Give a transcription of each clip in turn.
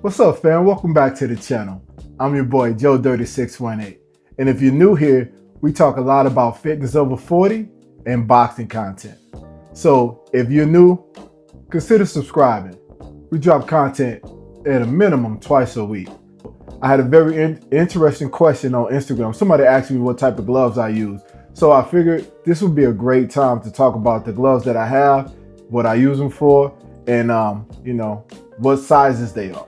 What's up, fam? Welcome back to the channel. I'm your boy, Joe Dirty 618. And if you're new here, we talk a lot about fitness over 40 and boxing content. So if you're new, consider subscribing. We drop content at a minimum twice a week. I had a very interesting question on Instagram. Somebody asked me what type of gloves I use. So I figured this would be a great time to talk about the gloves that I have, what I use them for, and what sizes they are.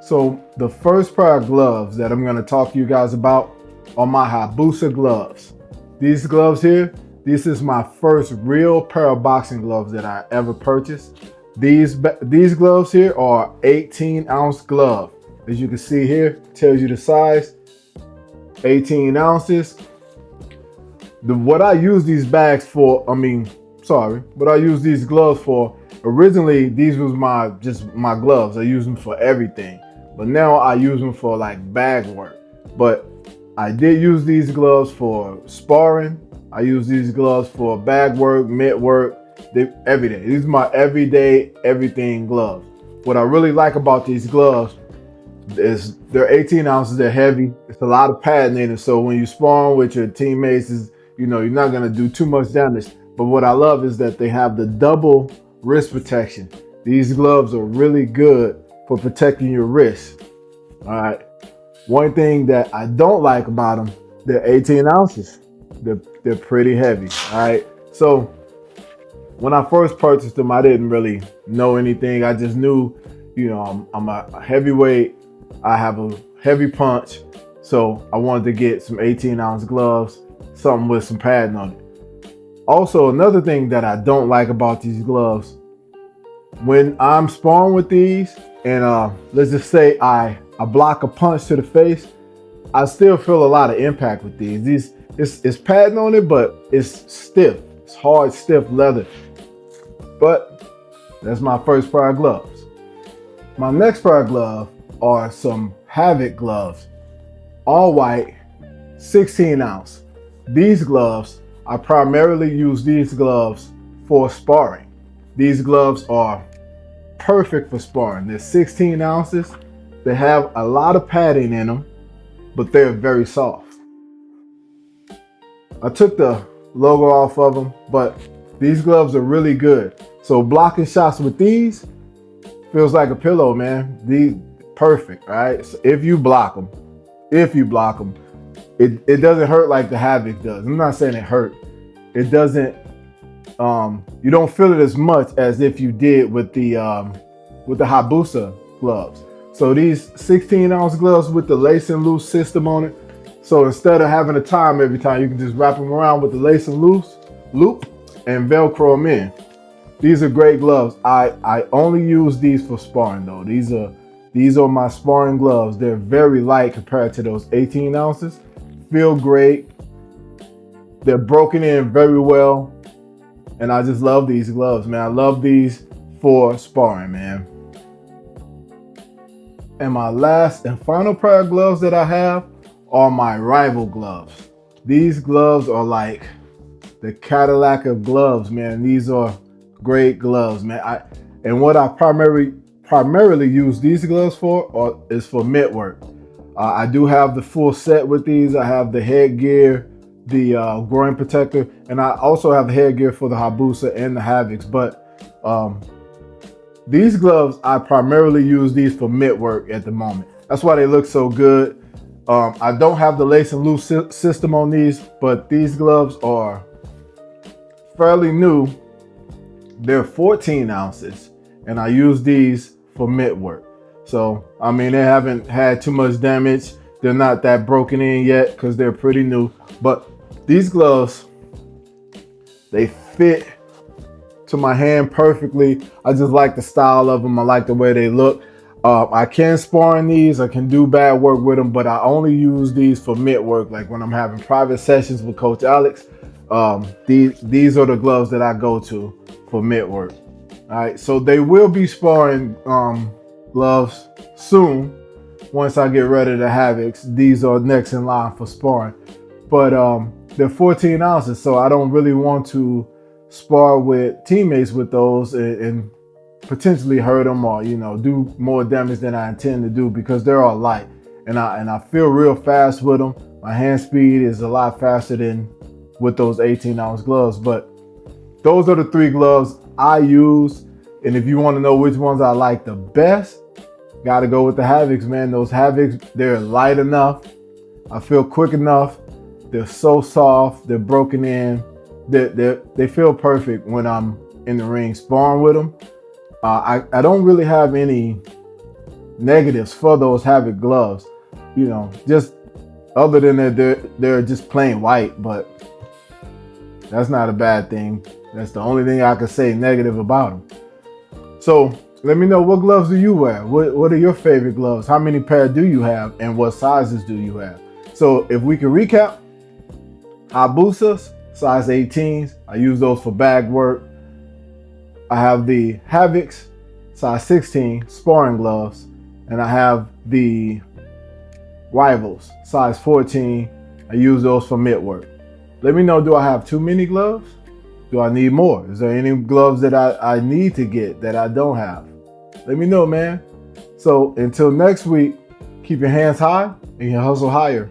So the first pair of gloves that I'm going to talk to you guys about are my Hayabusa gloves. These gloves here, this is my first real pair of boxing gloves that I ever purchased. These gloves here are 18-ounce glove. As you can see here, tells you the size, 18 ounces. What I use these gloves for, originally these was my gloves. I use them for everything. But now I use them for like bag work. But I did use these gloves for sparring. I use these gloves for bag work, mitt work, every day. These are my everyday, everything gloves. What I really like about these gloves is they're 18 ounces, they're heavy. It's a lot of padding in it. So when you sparring with your teammates, you're not gonna do too much damage. But what I love is that they have the double wrist protection. These gloves are really good for protecting your wrist. All right. One thing that I don't like about them, they're 18 ounces. They're pretty heavy. All right. So when I first purchased them, I didn't really know anything. I just knew, I'm a heavyweight. I have a heavy punch. So I wanted to get some 18-ounce gloves, something with some padding on it. Also, another thing that I don't like about these gloves, when I'm sparring with these, and let's just say I block a punch to the face, I still feel a lot of impact with these. It's padding on it, but it's stiff. It's hard, stiff leather. But that's my first pair of gloves. My next pair of gloves are some Havoc gloves, all white, 16 ounce. These gloves, I primarily use these gloves for sparring. These gloves are perfect for sparring. They're 16 ounces. They have a lot of padding in them, but they're very soft. I took the logo off of them, but these gloves are really good. So blocking shots with these feels like a pillow, man. These perfect, right? So if you block them, it doesn't hurt like the Havoc does. I'm not saying it hurt. It doesn't. You don't feel it as much as if you did with the Hayabusa gloves. So these 16-ounce gloves with the lace and loose system on it. So instead of having to tie them every time, you can just wrap them around with the lace and loose loop and Velcro them in. These are great gloves. I only use these for sparring though. These are my sparring gloves. They're very light compared to those 18 ounces. Feel great. They're broken in very well. And I just love these gloves, man. I love these for sparring, man. And my last and final pair of gloves that I have are my Rival gloves. These gloves are like the Cadillac of gloves, man. These are great gloves, man. And what I primarily use these gloves for is for mitt work. I do have the full set with these. I have the headgear, the groin protector, and I also have the headgear for the Hayabusa and the Havocs. But these gloves, I primarily use these for mitt work at the moment. That's why they look so good. I don't have the lace and loose system on these, but these gloves are fairly new. They're 14 ounces, and I use these for mitt work. So, I mean, they haven't had too much damage. They're not that broken in yet because they're pretty new. But these gloves, they fit to my hand perfectly. I just like the style of them. I like the way they look. I can spar in these. I can do bad work with them, but I only use these for mitt work. Like when I'm having private sessions with Coach Alex, these are the gloves that I go to for mitt work. All right, so they will be sparring gloves soon. Once I get rid of the Havocs, these are next in line for sparring. But they're 14 ounces, so I don't really want to spar with teammates with those and potentially hurt them or, do more damage than I intend to do because they're all light. And I feel real fast with them. My hand speed is a lot faster than with those 18-ounce gloves. But those are the 3 gloves I use. And if you want to know which ones I like the best, got to go with the Havocs, man. Those Havocs, they're light enough. I feel quick enough. They're so soft. They're broken in. They feel perfect when I'm in the ring sparring with them. I don't really have any negatives for those Havoc gloves. Just other than that they're just plain white, but that's not a bad thing. That's the only thing I could say negative about them. So let me know, what gloves do you wear? What are your favorite gloves? How many pair do you have, and what sizes do you have? So if we can recap, Habusas, size 18s. I use those for bag work. I have the Havocs, size 16, sparring gloves. And I have the Rivals, size 14. I use those for mitt work. Let me know, do I have too many gloves? Do I need more? Is there any gloves that I need to get that I don't have? Let me know, man. So until next week, keep your hands high and your hustle higher.